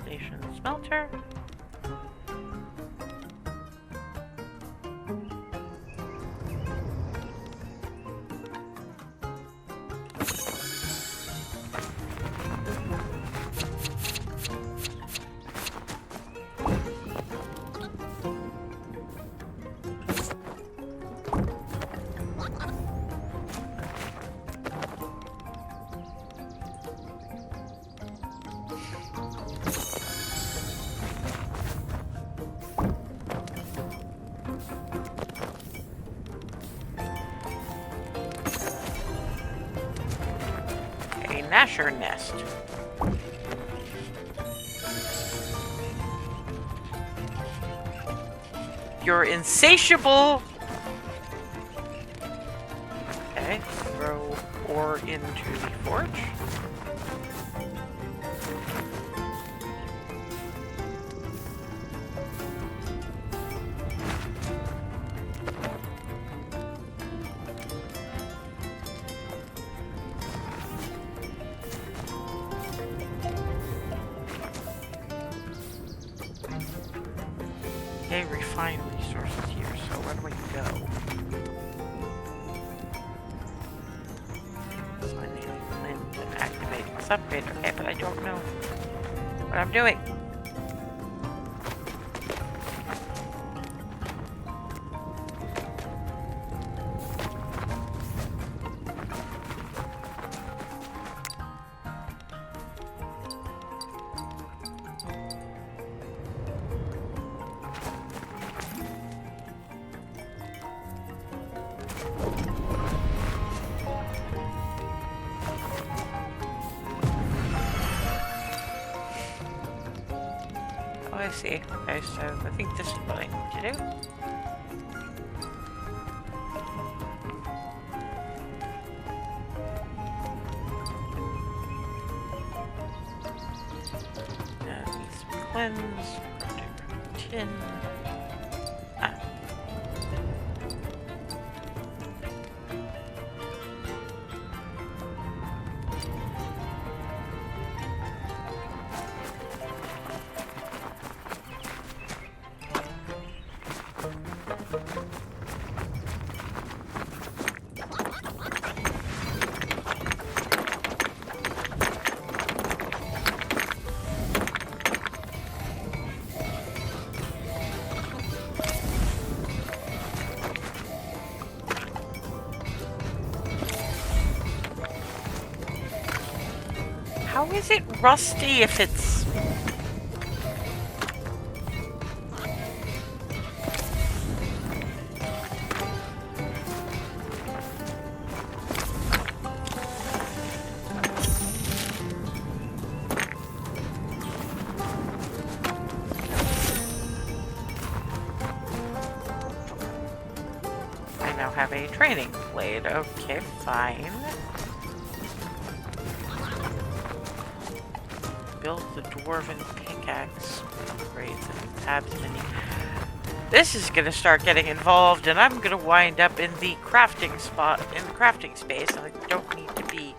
Station smelter. Nasher nest. You're insatiable. Okay, throw ore into the forge. Okay, refine resources here, so where do I go? So I need to activate this upgrade, okay, but I don't know what I'm doing. I see. Okay, so I think this is what I need to do. Cleanse, tin. Ah. How is it rusty if it's... I now have a training blade. Okay, fine. Build the dwarven pickaxe. Upgrades and tabs menu. This is gonna start getting involved, and I'm gonna wind up in the crafting spot, in the crafting space, and I don't need to be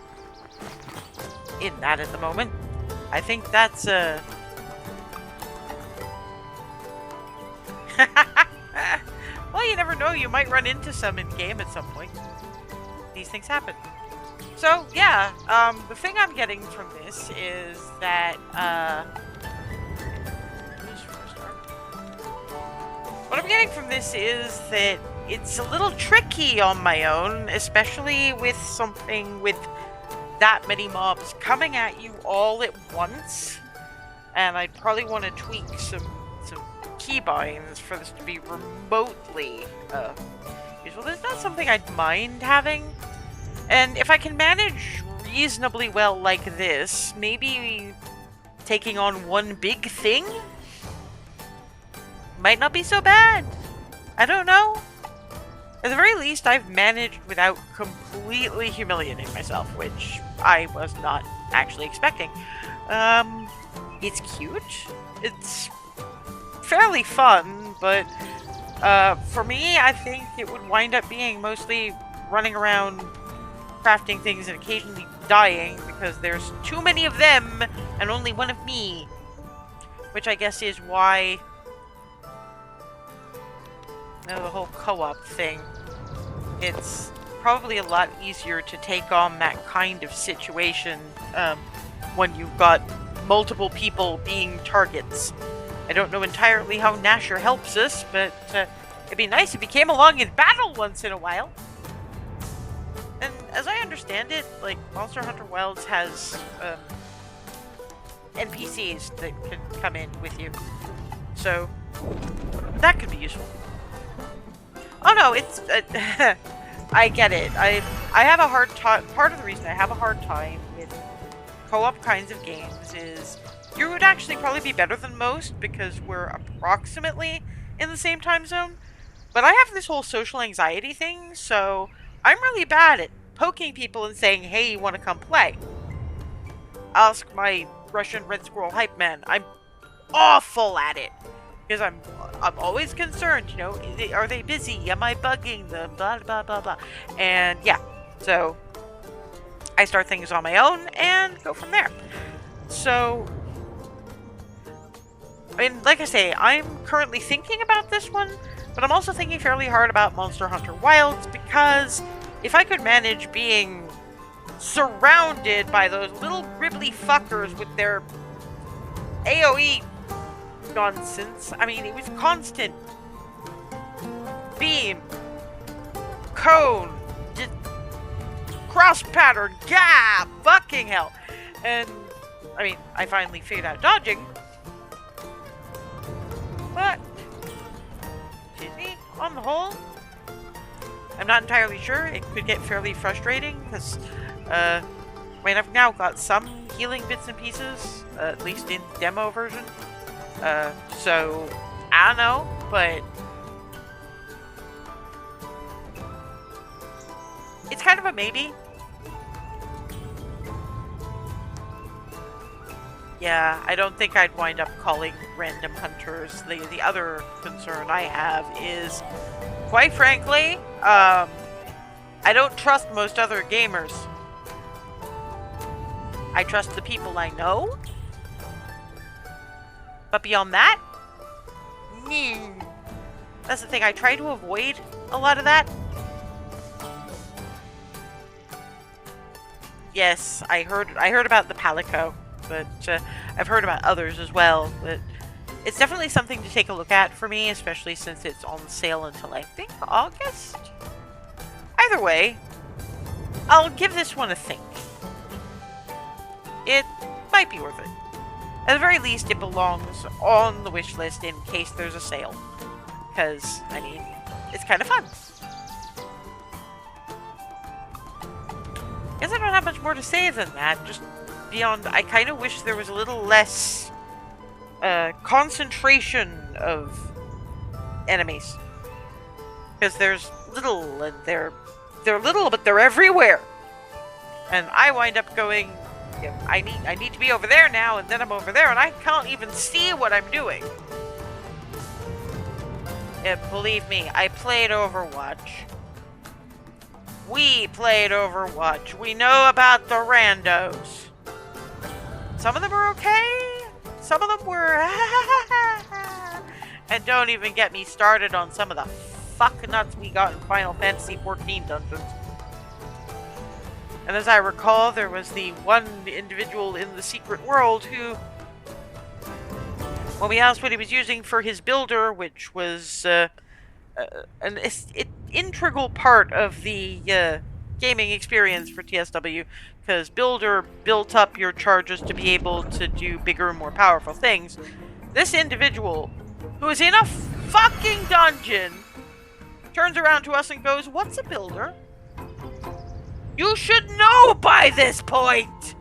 in that at the moment. I think that's well, you never know, you might run into some in game at some point. These things happen. So, yeah, the thing I'm getting from this is that, what I'm getting from this is that it's a little tricky on my own, especially with something with that many mobs coming at you all at once. And I'd probably want to tweak some keybinds for this to be remotely, useful. That's not something I'd mind having. And if I can manage reasonably well like this, maybe taking on one big thing might not be so bad. I don't know. At the very least, I've managed without completely humiliating myself, which I was not actually expecting. It's cute. It's fairly fun, but for me, I think it would wind up being mostly running around crafting things and occasionally dying because there's too many of them and only one of me, which I guess is why the whole co-op thing, it's probably a lot easier to take on that kind of situation when you've got multiple people being targets. I don't know entirely how Nasher helps us, but it'd be nice if he came along in battle once in a while. And as I understand it, like, Monster Hunter Wilds has NPCs that can come in with you. So, that could be useful. Oh no, it's... I get it. I have a hard time... Part of the reason I have a hard time with co-op kinds of games is you would actually probably be better than most because we're approximately in the same time zone. But I have this whole social anxiety thing, so I'm really bad at poking people and saying, hey, you want to come play? Ask my Russian Red Squirrel hype man. I'm awful at it. Because I'm always concerned, you know, are they busy? Am I bugging them? Blah, blah, blah, blah. And yeah, so I start things on my own and go from there. So, I mean, like I say, I'm currently thinking about this one, but I'm also thinking fairly hard about Monster Hunter Wilds because if I could manage being surrounded by those little gribbly fuckers with their AoE nonsense. I mean, it was constant. Beam. Cone. Just cross pattern. Gah! Fucking hell. And, I mean, I finally figured out dodging. But, excuse me, on the whole, I'm not entirely sure. It could get fairly frustrating because, I mean, I've now got some healing bits and pieces, at least in demo version. So I don't know, but it's kind of a maybe. Yeah, I don't think I'd wind up calling random hunters. The other concern I have is, quite frankly, I don't trust most other gamers. I trust the people I know, but beyond that, that's the thing. I try to avoid a lot of that. Yes, I heard about the Palico, but I've heard about others as well. But it's definitely something to take a look at for me, especially since it's on sale until I think August. Either way, I'll give this one a think. It might be worth it. At the very least, it belongs on the wish list in case there's a sale. Because, I mean, it's kind of fun. Guess I don't have much more to say than that. Just beyond, I kind of wish there was a little less concentration of enemies. Because there's little, and they're little, but they're everywhere. And I wind up going, I need to be over there now, and then I'm over there, and I can't even see what I'm doing. Believe me, I played Overwatch. We played Overwatch. We know about the randos. Some of them are okay. Some of them were... And don't even get me started on some of the fuck nuts we got in Final Fantasy XIV dungeons. And as I recall, there was the one individual in the secret world who, when we asked what he was using for his builder, which was an integral part of the gaming experience for TSW, because builder built up your charges to be able to do bigger and more powerful things. This individual, who is in a fucking dungeon, turns around to us and goes, "What's a builder? You should know by this point!"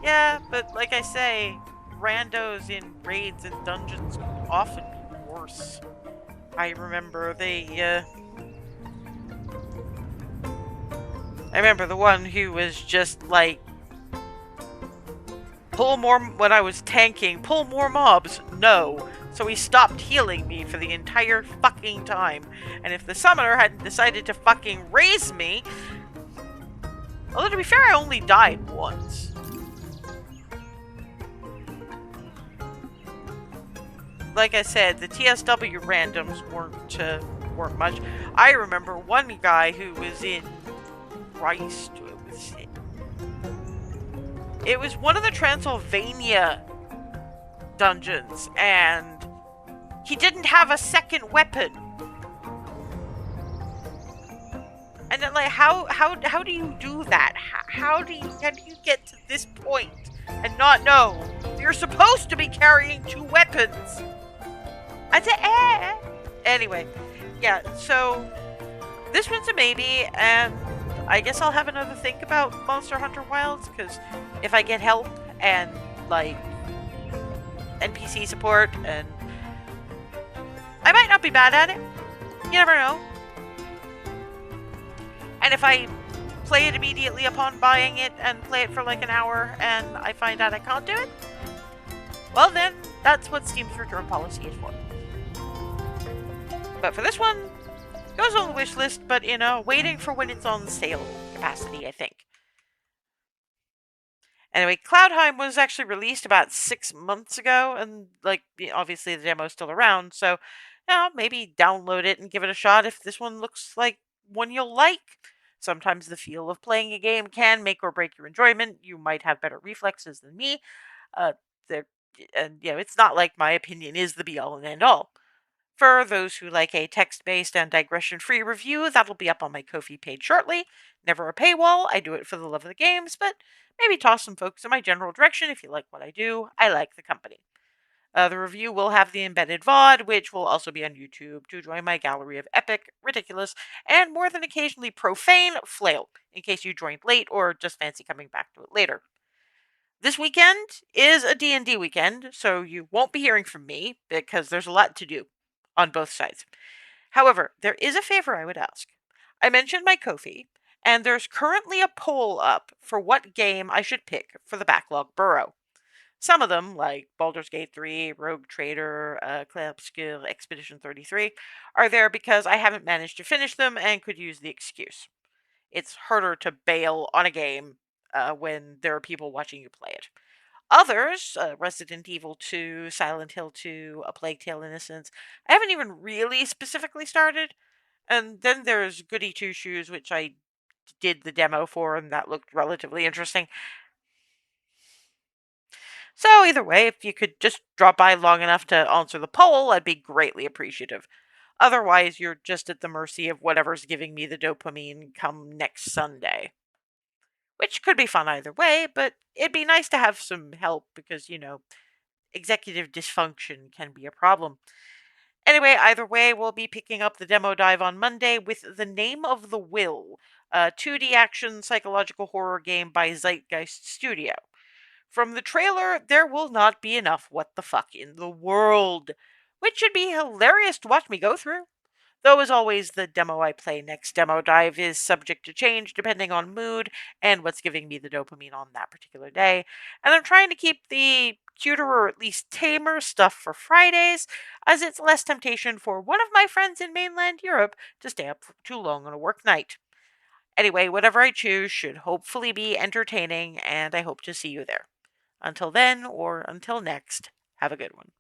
Yeah, but like I say, randos in raids and dungeons often be worse. I remember I remember the one who was just like, pull more, when I was tanking, pull more mobs. No. So he stopped healing me for the entire fucking time. And if the summoner hadn't decided to fucking raise me... Although to be fair, I only died once. Like I said, the TSW randoms weren't much. I remember one guy who was in Christ. It was one of the Transylvania dungeons, and he didn't have a second weapon. And then, like, how do you do that? How do you get to this point and not know you're supposed to be carrying two weapons? I said, Anyway, yeah. So this one's a maybe, and I guess I'll have another think about Monster Hunter Wilds, because if I get help and like NPC support, and I might not be bad at it. You never know. And if I play it immediately upon buying it and play it for like an hour and I find out I can't do it, well then, that's what Steam's return policy is for. But for this one, it goes on the wish list, but in a waiting for when it's on sale capacity, I think. Anyway, Cloudheim was actually released about 6 months ago, and like obviously the demo's still around, so maybe download it and give it a shot if this one looks like one you'll like. Sometimes the feel of playing a game can make or break your enjoyment. You might have better reflexes than me. It's not like my opinion is the be-all and end-all. For those who like a text-based and digression-free review, that'll be up on my Ko-fi page shortly. Never a paywall. I do it for the love of the games, but maybe toss some folks in my general direction if you like what I do. I like the company. The review will have the embedded VOD, which will also be on YouTube, to join my gallery of epic, ridiculous, and more than occasionally profane flail, in case you joined late or just fancy coming back to it later. This weekend is a D&D weekend, so you won't be hearing from me because there's a lot to do on both sides. However, there is a favor I would ask. I mentioned my Ko-fi, and there's currently a poll up for what game I should pick for the backlog burrow. Some of them, like Baldur's Gate 3, Rogue Trader, Skill, Expedition 33, are there because I haven't managed to finish them and could use the excuse. It's harder to bail on a game when there are people watching you play it. Others, Resident Evil 2, Silent Hill 2, A Plague Tale Innocence, I haven't even really specifically started. And then there's Goody Two Shoes, which I did the demo for, and that looked relatively interesting. So, either way, if you could just drop by long enough to answer the poll, I'd be greatly appreciative. Otherwise, you're just at the mercy of whatever's giving me the dopamine come next Sunday. Which could be fun either way, but it'd be nice to have some help because, executive dysfunction can be a problem. Anyway, either way, we'll be picking up the demo dive on Monday with The Name of the Will, a 2D action psychological horror game by Zeitgeist Studio. From the trailer, there will not be enough what the fuck in the world, which should be hilarious to watch me go through. Though, as always, the demo I play next demo dive is subject to change depending on mood and what's giving me the dopamine on that particular day. And I'm trying to keep the cuter or at least tamer stuff for Fridays, as it's less temptation for one of my friends in mainland Europe to stay up for too long on a work night. Anyway, whatever I choose should hopefully be entertaining, and I hope to see you there. Until then, or until next, have a good one.